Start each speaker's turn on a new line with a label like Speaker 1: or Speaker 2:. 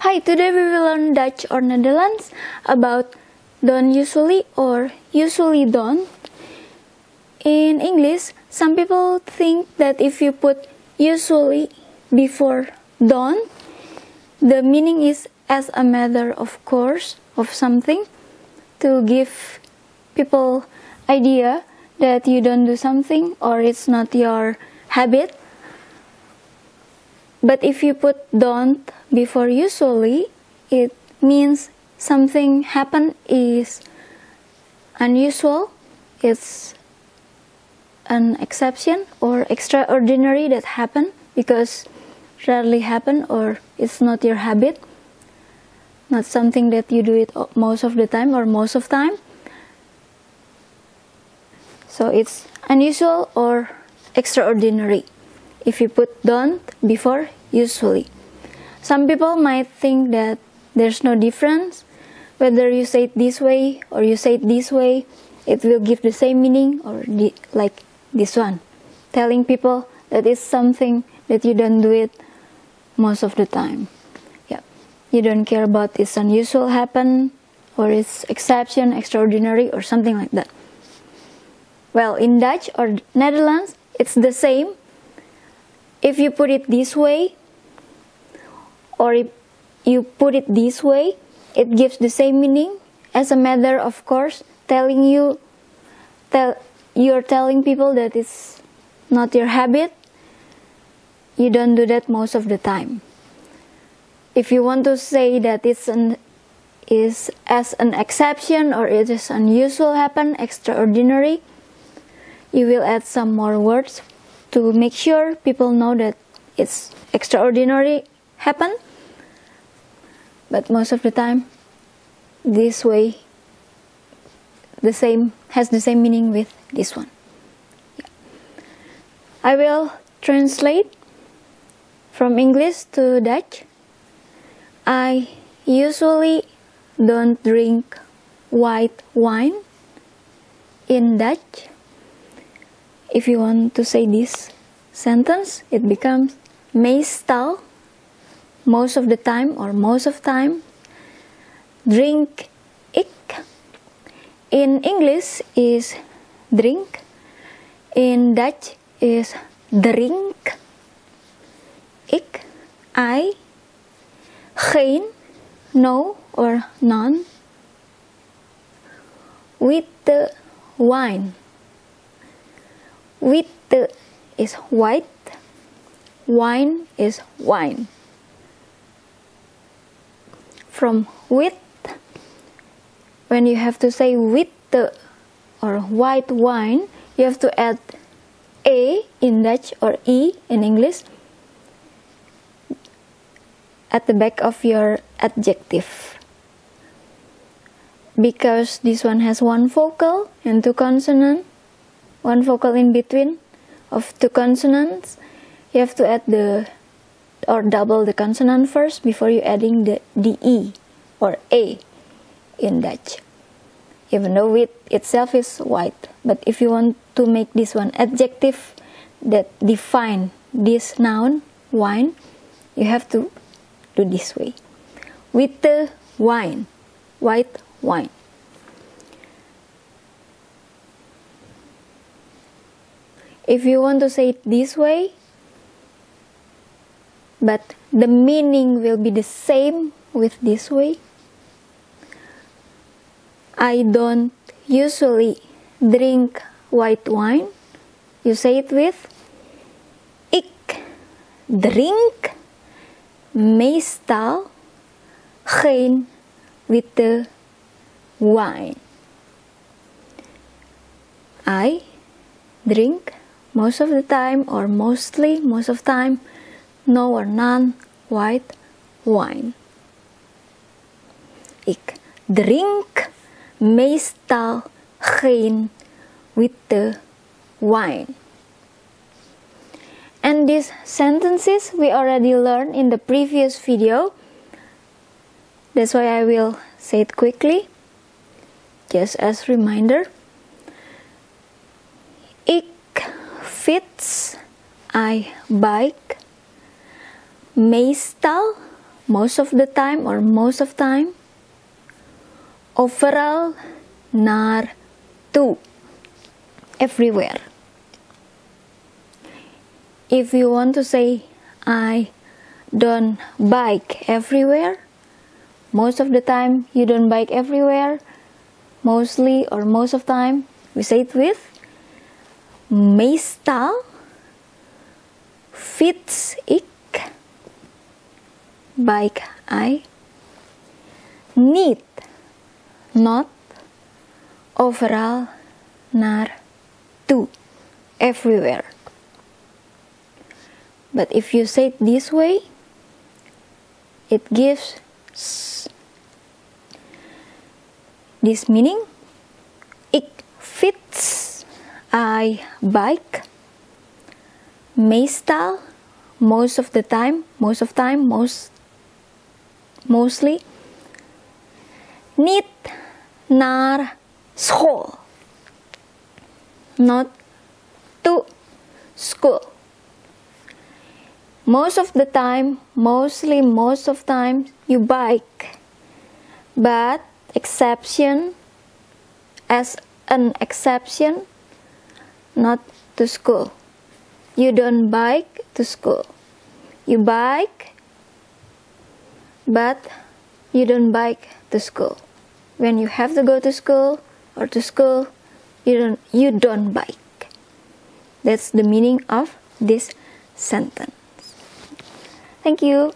Speaker 1: Hi, today we will learn Dutch or Netherlands about don't usually or usually don't. In English, some people think that if you put usually before don't, the meaning is as a matter of course of something to give people idea that you don't do something or it's not your habit. But if you put don't before usually, it means something happen is unusual, it's an exception or extraordinary that happen because rarely happen or it's not your habit, not something that you do it most of the time or most of time. So it's unusual or extraordinary if you put don't before usually. Some people might think that there's no difference whether you say it this way or you say it this way, it will give the same meaning, or like this one, telling people that it's something that you don't do it most of the time. Yeah, you don't care about it's unusual happen or it's exception, extraordinary or something like that. Well, in Dutch or Netherlands, it's the same. If you put it this way or if you put it this way, it gives the same meaning as a matter of course, you're telling people that it's not your habit. You don't do that most of the time. If you want to say that it's as an exception or it is unusual happen, extraordinary, you will add some more words to make sure people know that it's extraordinary happen. But most of the time, this way has the same meaning with this one. Yeah. I will translate from English to Dutch. I usually don't drink white wine. In Dutch, if you want to say this sentence, it becomes meestal, most of the time or most of time, drink ik. In English is drink. In Dutch is drink. Ik, I, geen, no or none. Witte wine. Witte is white, wine is wine. From wit, when you have to say witte or white wine, you have to add a in Dutch or e in English at the back of your adjective. Because this one has one vocal and two consonants, one vocal in between of two consonants, you have to add or double the consonant first before you adding the e or a in Dutch. Even though wit itself is white, but if you want to make this one adjective that define this noun wine, you have to do this way. Witte wine, white wine. If you want to say it this way, but the meaning will be the same with this way. I don't usually drink white wine. You say it with ik drink meestal geen witte wine. I drink most of the time or mostly most of time no or none white wine. Ik drink meestal geen witte wine. And these sentences we already learned in the previous video. That's why I will say it quickly, just as reminder. Ik fiets, I bike. Meestal most of the time or most of time. Overal naartoe, everywhere. If you want to say I don't bike everywhere, most of the time you don't bike everywhere, mostly or most of time, we say it with meestal fiets ik, bike I, niet, not, overal naartoe, everywhere. But if you say it this way, it gives this meaning. Ik fiets, I bike, meestal, most of the time, mostly, niet naar school, not to school. Most of the time, mostly, most of time, you bike. But exception, as an exception, not to school. You don't bike to school. You bike, but you don't bike to school. When you have to go to school or to school, you don't bike. That's the meaning of this sentence. Thank you.